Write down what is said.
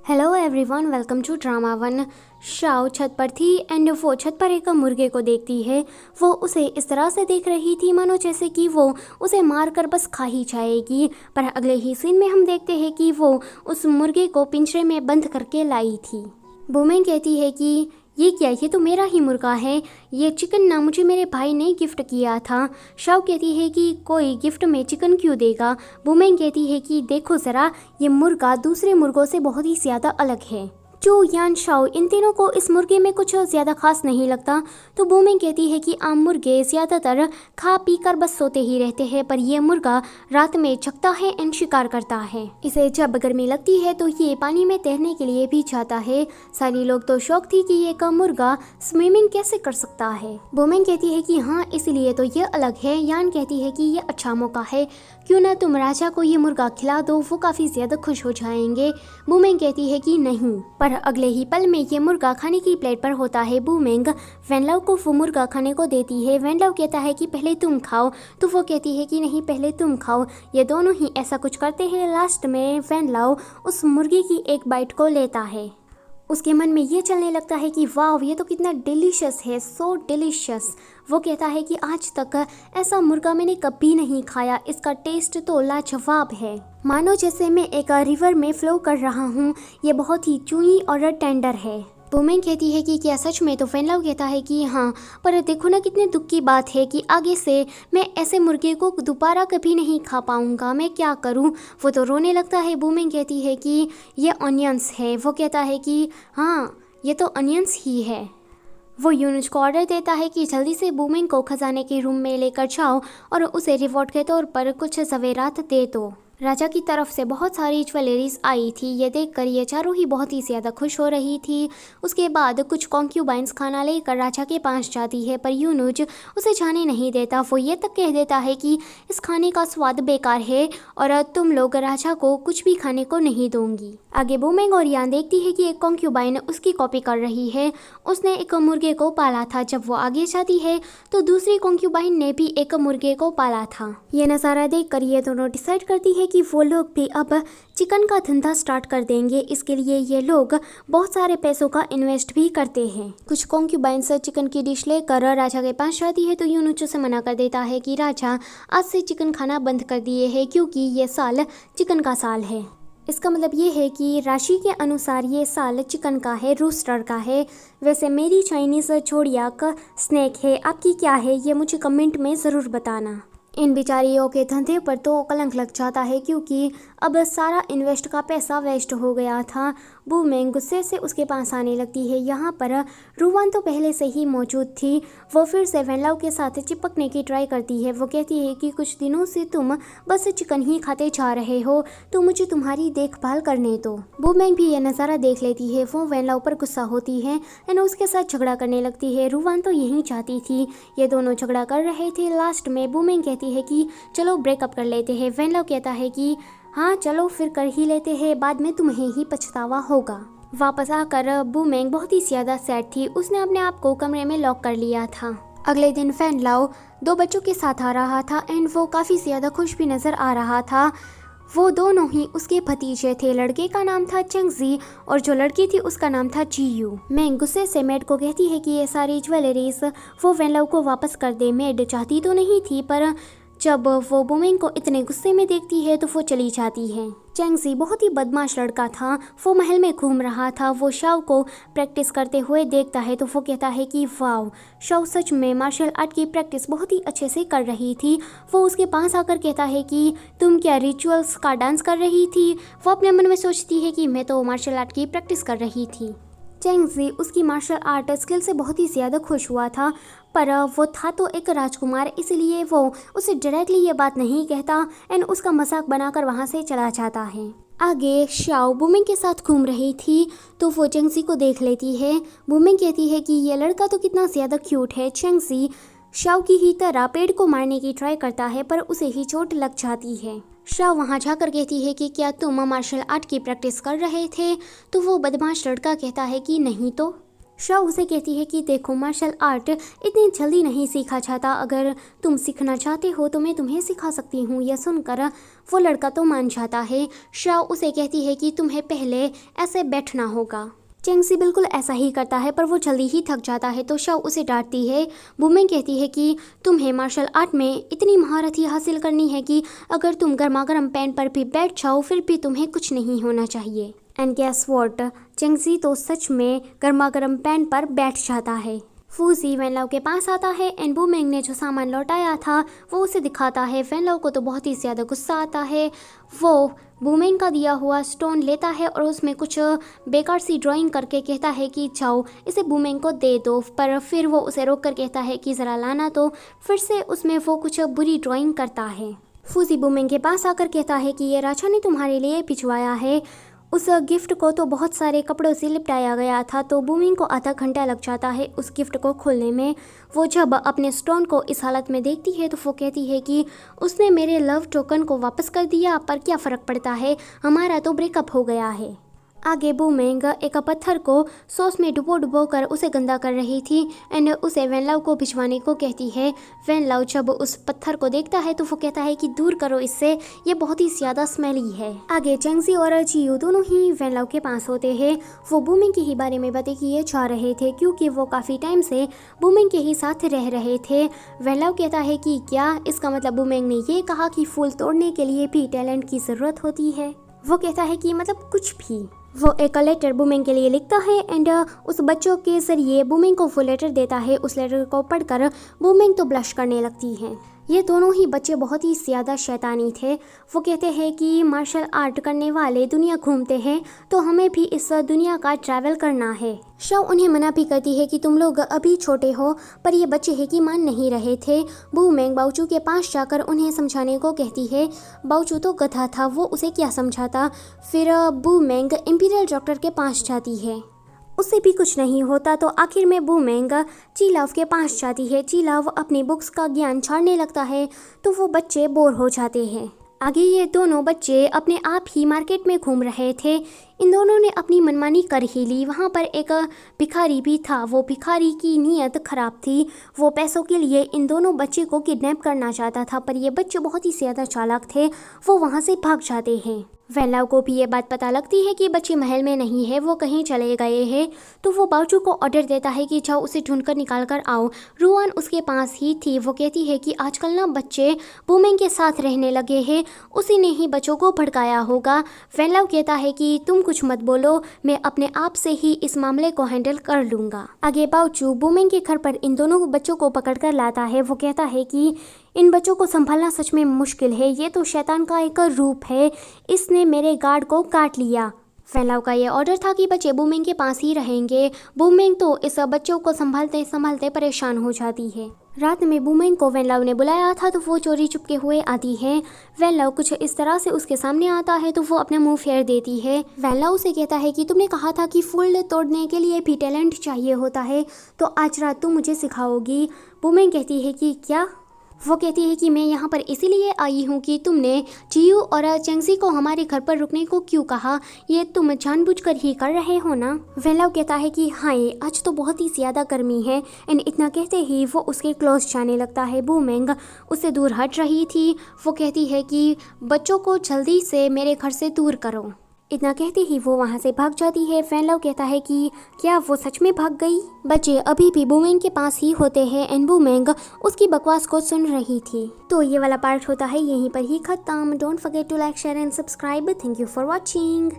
Hello everyone, welcome to drama one. शाओ छत पर थी एंड वो छत पर एक मुर्गे को देखती है। वो उसे इस तरह से देख रही थी मानो जैसे कि वो उसे मार कर बस खा ही जाएगी। पर अगले ही सीन में हम देखते हैं कि वो उस मुर्गे को पिंजरे में बंद करके लाई थी। बूमेंग कहती है कि ये क्या, ये तो मेरा ही मुर्गा है, ये चिकन ना मुझे मेरे भाई ने गिफ्ट किया था। शाओ कहती है कि कोई गिफ्ट में चिकन क्यों देगा। बूमेंग कहती है कि देखो ज़रा, ये मुर्गा दूसरे मुर्गों से बहुत ही ज़्यादा अलग है। चू, यान, शाओ इन तीनों को इस मुर्गे में कुछ ज़्यादा खास नहीं लगता। तो बूमेंग कहती है कि आम मुर्गे ज़्यादातर खा पी कर बस सोते ही रहते हैं, पर यह मुर्गा रात में जगता है एंड शिकार करता है। इसे जब गर्मी लगती है तो ये पानी में तैरने के लिए भी जाता है। सारी लोग तो शौक थी कि ये का मुर्गा स्विमिंग कैसे कर सकता है। बूमेंग कहती है कि हाँ, इसलिए तो ये अलग है। यान कहती है कि ये अच्छा मौका है, क्यों ना तुम राजा को ये मुर्गा खिला दो, वो काफ़ी ज़्यादा खुश हो जाएंगे। बूमेंग कहती है कि नहीं, पर अगले ही पल में ये मुर्गा खाने की प्लेट पर होता है। बूमेंग वेनलाओ को वो मुर्गा खाने को देती है। वेनलाओ कहता है कि पहले तुम खाओ, तो वो कहती है कि नहीं, पहले तुम खाओ। ये दोनों ही ऐसा कुछ करते हैं। लास्ट में वेनलाओ उस मुर्गे की एक बाइट को लेता है। उसके मन में ये चलने लगता है कि वाह, ये तो कितना डिलीशियस है, सो डिलीशियस। वो कहता है कि आज तक ऐसा मुर्गा मैंने कभी नहीं खाया, इसका टेस्ट तो लाजवाब है, मानो जैसे मैं एक रिवर में फ्लो कर रहा हूँ। ये बहुत ही चूई और टेंडर है। बूमेंग कहती है कि क्या सच में। तो वेनलाओ कहता है कि हाँ, पर देखो ना, कितने दुख की बात है कि आगे से मैं ऐसे मुर्गे को दोबारा कभी नहीं खा पाऊँगा, मैं क्या करूँ। वो तो रोने लगता है। बूमेंग कहती है कि ये ऑनियंस है। वो कहता है कि हाँ, ये तो ऑनियंस ही है। वो यूनुज को ऑर्डर देता है कि जल्दी से बूमेंग को खजाने के रूम में लेकर जाओ और उसे रिवॉर्ड के तौर पर कुछ ज़वेरात दे दो। राजा की तरफ से बहुत सारी ज्वेलरीज आई थी। ये देखकर ये चारों ही बहुत ही ज़्यादा खुश हो रही थी। उसके बाद कुछ कॉन्क्यूबाइंस खाना लेकर राजा के पास जाती है, पर यूनुज उसे जाने नहीं देता। वो ये तक कह देता है कि इस खाने का स्वाद बेकार है और तुम लोग राजा को कुछ भी खाने को नहीं दूंगी। आगे बूमेंग और यान देखती है कि एक कॉन्क्यूबाइन उसकी कॉपी कर रही है। उसने एक मुर्गे को पाला था। जब वो आगे जाती है तो दूसरी कॉन्क्यूबाइन ने भी एक मुर्गे को पाला था। ये नज़ारा देखकर ये दोनों डिसाइड करती है कि वो लोग भी अब चिकन का धंधा स्टार्ट कर देंगे। इसके लिए ये लोग बहुत सारे पैसों का इन्वेस्ट भी करते हैं। कुछ कॉन्क्यूबाइंस चिकन की डिश लेकर राजा के पास जाती है, तो यूनुच से मना कर देता है कि राजा आज से चिकन खाना बंद कर दिए है, क्योंकि ये साल चिकन का साल है। इसका मतलब ये है कि राशि के अनुसार ये साल चिकन का है, रूस्टर का है। वैसे मेरी चाइनीज़ जोड़ियाक स्नैक है, आपकी क्या है, ये मुझे कमेंट में ज़रूर बताना। इन बेचारियों के धंधे पर तो कलंक लग जाता है, क्योंकि अब सारा इन्वेस्ट का पैसा वेस्ट हो गया था। बूमेंग गुस्से से उसके पास आने लगती है। यहाँ पर रूवान तो पहले से ही मौजूद थी। वो फिर से वेनलाओ के साथ चिपकने की ट्राई करती है। वो कहती है कि कुछ दिनों से तुम बस चिकन ही खाते जा रहे हो, तो मुझे तुम्हारी देखभाल करने दो। बूमेंग भी यह नज़ारा देख लेती है। वो वेनलाओ पर गुस्सा होती है एंड उसके साथ झगड़ा करने लगती है। रूवान तो यही चाहती थी। ये दोनों झगड़ा कर रहे थे। लास्ट में बूमेंग कहती है कि चलो ब्रेकअप कर लेते हैं। वेनलाओ कहता है कि हाँ चलो फिर कर ही लेते हैं, बाद में तुम्हें ही पछतावा होगा। वापस आकर बूमेंग बहुत ही ज़्यादा सैड थी। उसने अपने आप को कमरे में लॉक कर लिया था। अगले दिन वेनलाओ 2 बच्चों के साथ आ रहा था एंड वो काफ़ी ज़्यादा खुश भी नज़र आ रहा था। वो दोनों ही उसके भतीजे थे। लड़के का नाम था चेंगजी और जो लड़की थी उसका नाम था जीयू। मैं गुस्से से मेड को कहती है कि ये सारी ज्वेलरीज वो वेनलाओ को वापस कर दे। मेड चाहती तो नहीं थी, पर जब वो बूमेंग को इतने गुस्से में देखती है तो वो चली जाती है। चेंगजी बहुत ही बदमाश लड़का था। वो महल में घूम रहा था। वो शाओ को प्रैक्टिस करते हुए देखता है तो वो कहता है कि वाओ, शाओ सच में मार्शल आर्ट की प्रैक्टिस बहुत ही अच्छे से कर रही थी। वो उसके पास आकर कहता है कि तुम क्या रिचुअल्स का डांस कर रही थी। वो अपने मन में सोचती है कि मैं तो मार्शल आर्ट की प्रैक्टिस कर रही थी। चेंगजी उसकी मार्शल आर्ट स्किल से बहुत ही ज़्यादा खुश हुआ था, पर वो था तो एक राजकुमार, इसलिए वो उसे डायरेक्टली ये बात नहीं कहता एंड उसका मजाक बनाकर वहाँ से चला जाता है। आगे शाओ बूमेंग के साथ घूम रही थी तो वो चेंगजी को देख लेती है। बूमेंग कहती है कि ये लड़का तो कितना ज़्यादा क्यूट है। चेंगजी शाओ की ही तरह पेड़ को मारने की ट्राई करता है, पर उसे ही चोट लग जाती है। शाओ वहाँ जाकर कहती है कि क्या तुम मार्शल आर्ट की प्रैक्टिस कर रहे थे। तो वो बदमाश लड़का कहता है कि नहीं तो। शाओ उसे कहती है कि देखो मार्शल आर्ट इतनी जल्दी नहीं सीखा जाता, अगर तुम सीखना चाहते हो तो मैं तुम्हें सिखा सकती हूँ। यह सुनकर वो लड़का तो मान जाता है। शाओ उसे कहती है कि तुम्हें पहले ऐसे बैठना होगा। चेंगसी बिल्कुल ऐसा ही करता है पर वो जल्दी ही थक जाता है तो शाओ उसे डांटती है। बुमेंग कहती है कि तुम्हें मार्शल आर्ट में इतनी महारत ही हासिल करनी है कि अगर तुम गर्मा गर्म पैन पर भी बैठ जाओ फिर भी तुम्हें कुछ नहीं होना चाहिए। एंड गेस व्हाट, चेंगसी तो सच में गर्मा गर्म पैन पर बैठ जाता है। फूजी वेनलाओ के पास आता है एंड बुमेंग ने जो सामान लौटाया था वो उसे दिखाता है। वेनलाओ को तो बहुत ही ज़्यादा गुस्सा आता है। वो बुमेंग का दिया हुआ स्टोन लेता है और उसमें कुछ बेकार सी ड्राइंग करके कहता है कि जाओ इसे बुमेंग को दे दो, पर फिर वो उसे रोक कर कहता है कि ज़रा लाना। तो फिर से उसमें वो कुछ बुरी ड्राइंग करता है। फूजी बुमेंग के पास आकर कहता है कि ये राजा ने तुम्हारे लिए भिजवाया है। उस गिफ्ट को तो बहुत सारे कपड़ों से लिपटाया गया था तो बुमिंग को आधा घंटा लग जाता है उस गिफ्ट को खोलने में। वो जब अपने स्टोन को इस हालत में देखती है तो वो कहती है कि उसने मेरे लव टोकन को वापस कर दिया, पर क्या फ़र्क पड़ता है, हमारा तो ब्रेकअप हो गया है। आगे बुमेंग एक पत्थर को सॉस में डुबो कर उसे गंदा कर रही थी एंड उसे वेनलाओ को भिजवाने को कहती है। वेनलाओ जब उस पत्थर को देखता है तो वो कहता है कि दूर करो इससे, ये बहुत ही ज़्यादा स्मेली है। आगे चेंगसी और जियो दोनों ही वेनलाओ के पास होते हैं। वो बुमेंग के ही बारे में बातें किए जा रहे थे क्योंकि वो काफ़ी टाइम से बुमेंग के ही साथ रह रहे थे। वेनलाओ कहता है कि क्या इसका मतलब बुमेंग ने ये कहा कि फूल तोड़ने के लिए भी टैलेंट की ज़रूरत होती है। वो कहता है कि मतलब कुछ भी। वो एक लेटर बुमेंग के लिए लिखता है एंड उस बच्चों के ज़रिए बुमेंग को वो लेटर देता है। उस लेटर को पढ़कर बुमेंग तो ब्लश करने लगती है। ये दोनों ही बच्चे बहुत ही ज़्यादा शैतानी थे। वो कहते हैं कि मार्शल आर्ट करने वाले दुनिया घूमते हैं तो हमें भी इस दुनिया का ट्रैवल करना है। शाओ उन्हें मना भी करती है कि तुम लोग अभी छोटे हो, पर ये बच्चे हैं कि मान नहीं रहे थे। बुमेंग बाओचू के पास जाकर उन्हें समझाने को कहती है। बाओचू तो गधा था, वो उसे क्या समझाता। फिर बुमेंग इंपीरियल डॉक्टर के पास जाती है, उससे भी कुछ नहीं होता तो आखिर में बुमेंग चीलाव के पास जाती है। चीलाव अपनी बुक्स का ज्ञान छाड़ने लगता है तो वो बच्चे बोर हो जाते हैं। आगे ये दोनों बच्चे अपने आप ही मार्केट में घूम रहे थे। इन दोनों ने अपनी मनमानी कर ही ली। वहाँ पर एक भिखारी भी था। वो भिखारी की नीयत खराब थी। वो पैसों के लिए इन दोनों बच्चे को किडनैप करना चाहता था, पर ये बच्चे बहुत ही ज़्यादा चालाक थे। वो वहाँ से भाग जाते हैं। वेनलाओ को भी ये बात पता लगती है कि बच्चे महल में नहीं है, वो कहीं चले गए हैं। तो वो बाओचू को ऑर्डर देता है कि जाओ उसे ढूंढकर निकाल कर आओ। रुआन उसके पास ही थी। वो कहती है कि आजकल ना बच्चे बुमेंग के साथ रहने लगे हैं, उसी ने ही बच्चों को भड़काया होगा। वेनलाओ कहता है कि तुम कुछ मत बोलो, मैं अपने आप से ही इस मामले को हैंडल कर लूँगा। आगे बाओचू बुमेंग के घर पर इन दोनों बच्चों को पकड़ कर लाता है। वो कहता है कि इन बच्चों को संभालना सच में मुश्किल है, ये तो शैतान का एक रूप है, इसने मेरे गार्ड को काट लिया। वेनलाओ का ये ऑर्डर था कि बच्चे बुमेंग के पास ही रहेंगे। बुमेंग तो इस बच्चों को संभालते संभालते परेशान हो जाती है। रात में बुमेंग को वेनलाओ ने बुलाया था तो वो चोरी चुपके हुए आती है। वेनलाओ कुछ इस तरह से उसके सामने आता है तो वो अपना मुंह फेर देती है। वेनलाओ से कहता है कि तुमने कहा था कि फूल तोड़ने के लिए भी टैलेंट चाहिए होता है, तो आज रात तुम मुझे सिखाओगी। बुमेंग कहती है कि क्या? वो कहती है कि मैं यहाँ पर इसीलिए आई हूँ कि तुमने जियू और चेंगसी को हमारे घर पर रुकने को क्यों कहा, ये तुम जानबूझकर ही कर रहे हो ना। वेनलाओ कहता है कि हाँ, आज तो बहुत ही ज़्यादा गर्मी है एंड इतना कहते ही वो उसके क्लोज जाने लगता है। बुमेंग उससे दूर हट रही थी। वो कहती है कि बच्चों को जल्दी से मेरे घर से दूर करो। इतना कहते ही वो वहाँ से भाग जाती है। वेनलाओ कहता है कि क्या वो सच में भाग गई? बच्चे अभी भी बुमेंग के पास ही होते हैं एंड बुमेंग उसकी बकवास को सुन रही थी। तो ये वाला पार्ट होता है यहीं पर ही खत्म। Don't forget to like, share and subscribe. Thank you for watching.